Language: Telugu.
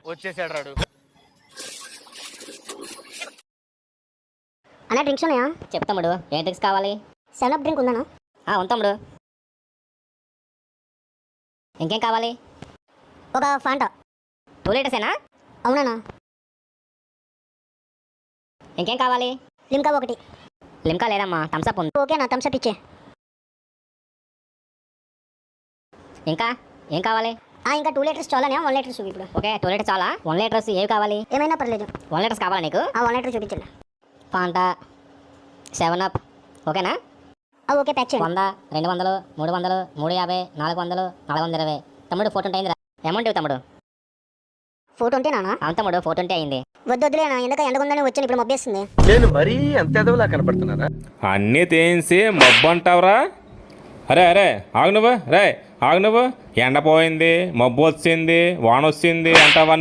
వచ్చేసాడు రాడు. అన్న డ్రింక్స్ ఉన్నాయా? చెప్తాముడు, ఏ డ్రింక్స్ కావాలి? 7 డ్రింక్ ఉందన్నా? ఉంటాముడు. ఇంకేం కావాలి? ఒక ఫాంటా. 2 లీటర్సేనా? అవునన్నా. ఇంకేం కావాలి? లిమ్కా 1. లిమ్కా లేదమ్మా, థమ్స్అప్ ఉంది. ఓకేనా, థమ్స్అప్ ఇచ్చే. ఇంకా ఏం కావాలి? ఇంకా 2 లీటర్స్ చాలానే, 1 లీటర్ చూపి ఇప్పుడు. ఓకే, 2 లీటర్స్ చాలా. 1 లీటర్స్ ఏవి కావాలి? ఏమైనా పర్లేదు. 1 లీటర్స్ కావాలా నీకు? 1 లీటర్ చూపించండి. ఫాంటా, 7 అప్, ఓకేనా? ఓకే, ప్యాక్ చేయండి. 100, 200, 300, 350, 400, 420. తమ్ముడు 420 అయిందిరా. అమౌంట్ ఇవ్వు తమ్ముడు. 420 నానా? అవును తమ్ముడు, 420 అయింది. వద్దులేనా, ఎందుకు ఎండకుందని వచ్చాను, ఇప్పుడు మబ్బేస్తుంది. నేను మరీ అంత ఎదవలా కనపడుతున్నారా? అన్నీ తేన్సి మబ్బు అంటావురా? అరే అరే ఆగు నువ్వు, రే ఆగు నువ్వు. ఎండ పోయింది, మబ్బు వచ్చింది, వాన వచ్చింది అంటావా?